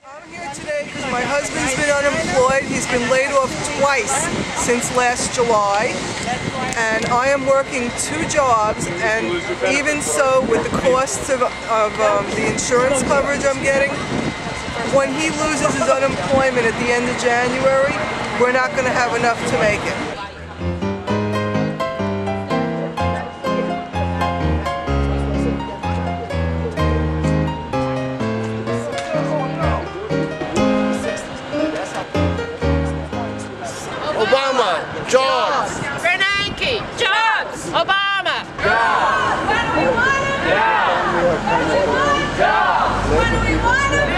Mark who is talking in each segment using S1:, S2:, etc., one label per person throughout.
S1: I'm here today because my husband's been unemployed. He's been laid off twice since last July, and I am working 2 jobs, and even so, with the costs of the insurance coverage I'm getting, when he loses his unemployment at the end of January, we're not going to have enough to make it.
S2: Obama, jobs.
S3: Bernanke, jobs. Obama,
S2: Jobs.
S3: When do we want them?
S2: Jobs.
S3: When do we want them?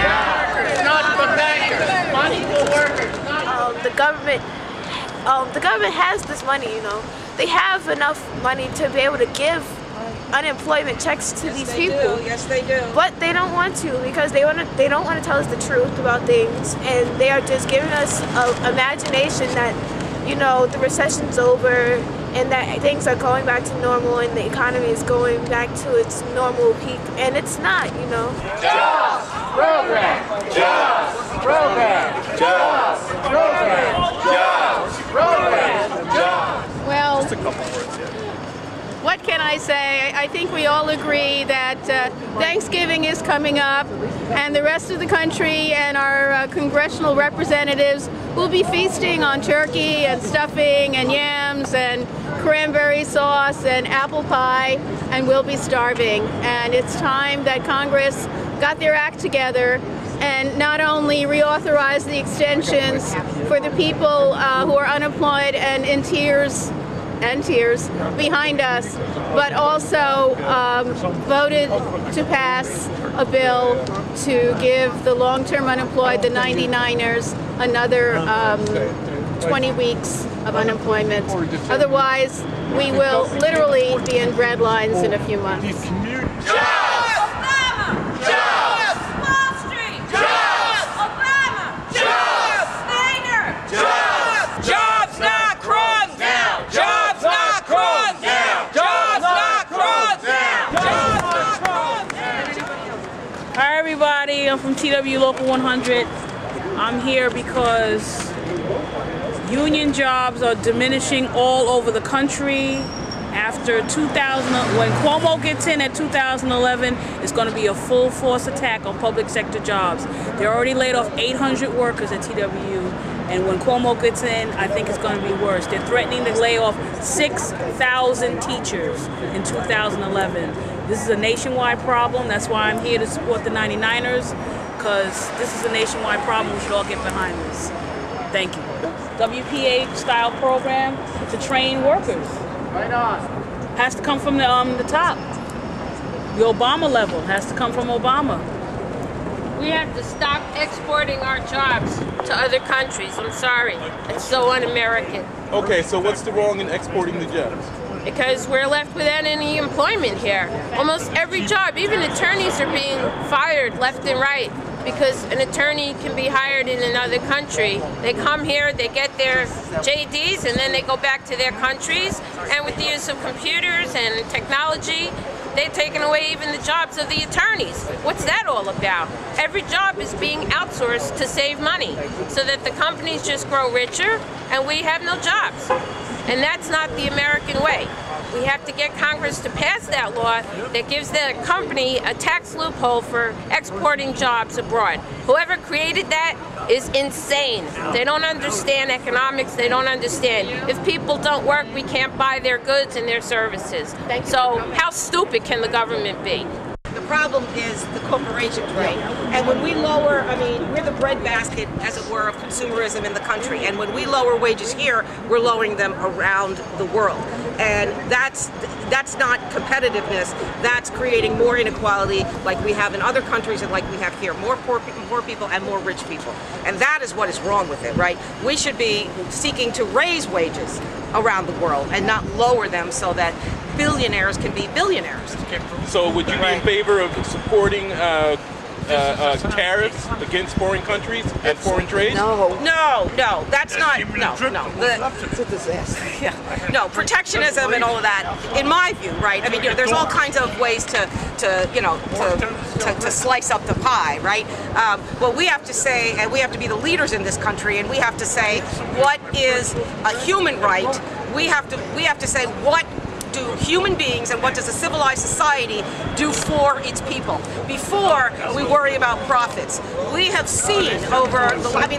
S2: Not for bankers, money for workers.
S4: The government has this money, you know. They have enough money to be able to give unemployment checks to these people.
S1: Yes, they do.
S4: But they don't want to because they don't want to tell us the truth about things, and they are just giving us an imagination that, you know, the recession's over and that things are going back to normal and the economy is going back to its normal peak, and it's not, you know.
S2: Jobs. Program. Jobs. Program. Jobs. Program. Jobs. Program. Jobs.
S5: Well,
S2: Just a couple words here.
S5: what can I say? I think we all agree that Thanksgiving is coming up, and the rest of the country and our congressional representatives will be feasting on turkey and stuffing and yams and cranberry sauce and apple pie, and we'll be starving. And it's time that Congress got their act together and not only reauthorize the extensions for the people who are unemployed and in tears behind us, but also voted to pass a bill to give the long-term unemployed, the 99ers, another 20 weeks of unemployment. Otherwise, we will literally be in bread lines in a few months.
S6: Hi everybody, I'm from TW Local 100. I'm here because union jobs are diminishing all over the country. After 2000, when Cuomo gets in at 2011, it's going to be a full force attack on public sector jobs. They already laid off 800 workers at TW, and when Cuomo gets in, I think it's going to be worse. They're threatening to lay off 6,000 teachers in 2011. This is a nationwide problem. That's why I'm here to support the 99ers, because this is a nationwide problem. We should all get behind this. Thank you. WPA style program to train workers.
S2: Right on.
S6: Has to come from the top. The Obama level has to come from Obama.
S3: We have to stop exporting our jobs to other countries. I'm sorry. It's so un-American.
S7: Okay, so what's the wrong in exporting the jobs?
S3: Because we're left without any employment here. Almost every job, even attorneys are being fired left and right because an attorney can be hired in another country. They come here, they get their JDs, and then they go back to their countries. And with the use of computers and technology, they've taken away even the jobs of the attorneys. What's that all about? Every job is being outsourced to save money so that the companies just grow richer and we have no jobs. And that's not the American way. We have to get Congress to pass that law that gives the company a tax loophole for exporting jobs abroad. Whoever created that is insane. They don't understand economics. They don't understand. If people don't work, we can't buy their goods and their services. So how stupid can the government be?
S8: The problem is the corporations, right? And when we lower, I mean, we're the breadbasket, as it were, of consumerism in the country. And when we lower wages here, we're lowering them around the world. And that's not competitiveness. That's creating more inequality, like we have in other countries and like we have here. More poor people and more rich people. And that is what is wrong with it, right? We should be seeking to raise wages around the world and not lower them so that billionaires can be billionaires.
S7: So would you be in favor of supporting tariffs against foreign countries and foreign trade?
S8: No, that's not, no.
S1: It's a disaster.
S8: Yeah. No, protectionism and all of that, in my view, right? I mean, there's all kinds of ways to slice up the pie, right? What we have to say, and we have to be the leaders in this country, and we have to say what is a human right. We have to say what do human beings and what does a civilized society do for its people before we worry about profits. We have seen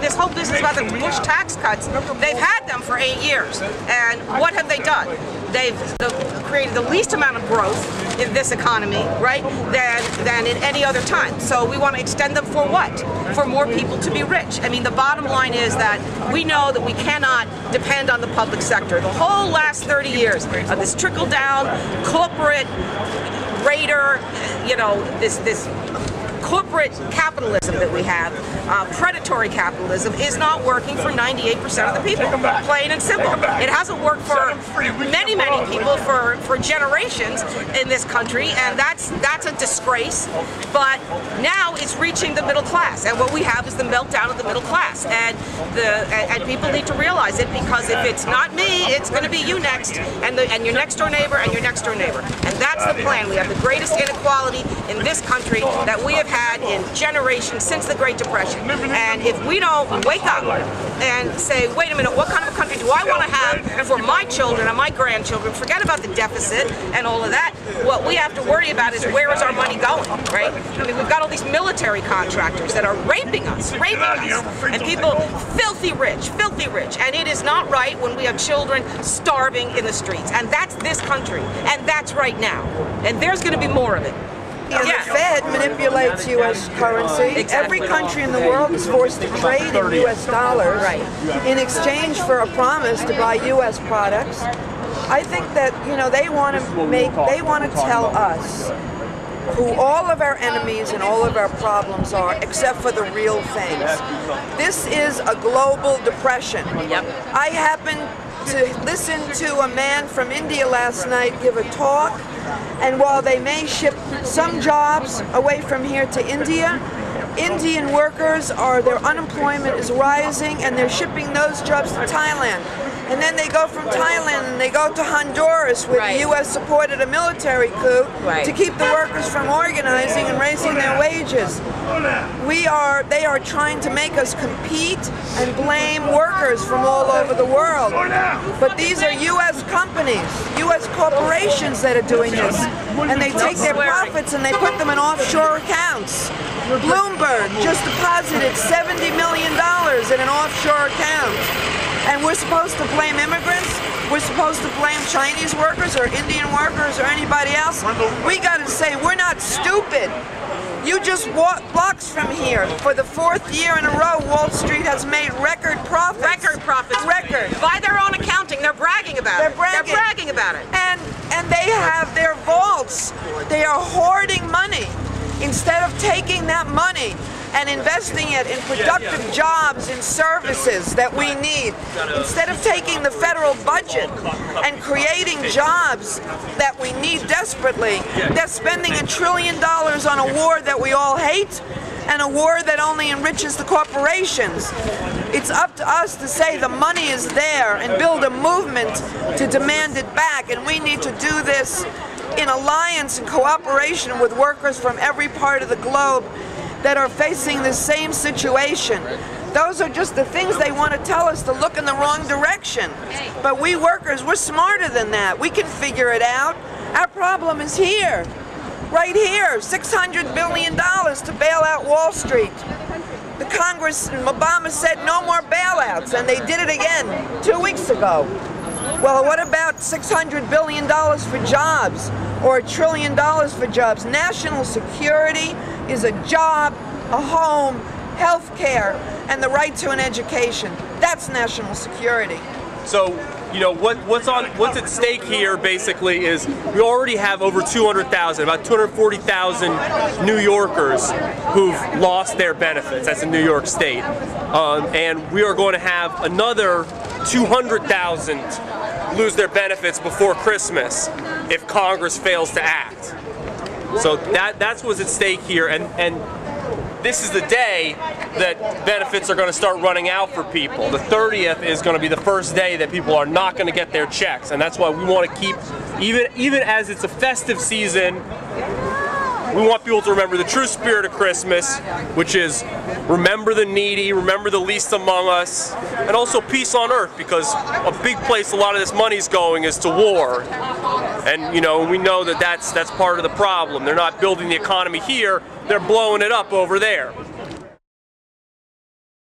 S8: this whole business about the Bush tax cuts, they've had them for 8 years. And what have they done? They've created the least amount of growth in this economy, right, than in any other time. So we want to extend them for what? For more people to be rich. I mean, the bottom line is that we know that we cannot depend on the public sector. The whole last 30 years of this trickle-down corporate raider, this corporate capitalism that we have, predatory capitalism, is not working for 98% of the people, plain and simple. It hasn't worked for many people for generations in this country, and that's a disgrace. But now it's reaching the middle class, and what we have is the meltdown of the middle class, and people need to realize it, because if it's not me, it's going to be you next, and your next door neighbor, and your next door neighbor. And that's the plan. We have the greatest inequality in this country that we have had in generations since the Great Depression. And if we don't wake up and say, wait a minute, what kind of a country do I want to have for my children and my grandchildren, forget about the deficit and all of that. What we have to worry about is, where is our money going, right? I mean, we've got all these military contractors that are raping us, and people filthy rich, and it is not right when we have children starving in the streets. And that's this country, and that's right now. And there's going to be more of it.
S9: And the Fed manipulates U.S. currency.
S8: Exactly.
S9: Every country in the world is forced to trade in U.S. dollars in exchange for a promise to buy U.S. products. I think that they want to tell us who all of our enemies and all of our problems are, except for the real things. This is a global depression. I happened to listen to a man from India last night give a talk, and while they may ship some jobs away from here to India, Indian workers their unemployment is rising, and they're shipping those jobs to Thailand. And then they go from Thailand and they go to Honduras, where the U.S. supported a military coup to keep the workers from organizing and raising their wages. They are trying to make us compete and blame workers from all over the world. But these are U.S. companies, U.S. corporations that are doing this. And they take their profits and they put them in offshore accounts. Bloomberg just deposited $70 million in an offshore account. And we're supposed to blame immigrants? We're supposed to blame Chinese workers or Indian workers or anybody else? We got to say, we're not stupid. You just walk blocks from here. For the 4th year in a row, Wall Street has made record profits. Record. By their own accounting, they're bragging about it. They're bragging about it. And they have their vaults. They are hoarding money. Instead of taking that money and investing it in productive jobs and services that we need, instead of taking the federal budget and creating jobs that we need desperately, they're spending $1 trillion on a war that we all hate, and a war that only enriches the corporations. It's up to us to say the money is there and build a movement to demand it back, and we need to do this in alliance and cooperation with workers from every part of the globe that are facing the same situation. Those are just the things they want to tell us to look in the wrong direction. But we workers, we're smarter than that. We can figure it out. Our problem is here, right here, $600 billion to bail out Wall Street. The Congress and Obama said no more bailouts, and they did it again 2 weeks ago. Well, what about $600 billion for jobs, or $1 trillion for jobs? National security is a job, a home, health care, and the right to an education. That's national security.
S10: So, what's at stake here basically is we already have over 200,000, about 240,000 New Yorkers who've lost their benefits. That's in New York State. And we are going to have another 200,000 lose their benefits before Christmas if Congress fails to act. So that's what's at stake here, and this is the day that benefits are going to start running out for people. The 30th is going to be the first day that people are not going to get their checks, and that's why we want to keep, even as it's a festive season, we want people to remember the true spirit of Christmas, which is remember the needy, remember the least among us, and also peace on earth, because a big place a lot of this money's going is to war. And you know, we know that that's part of the problem. They're not building the economy here, they're blowing it up over there.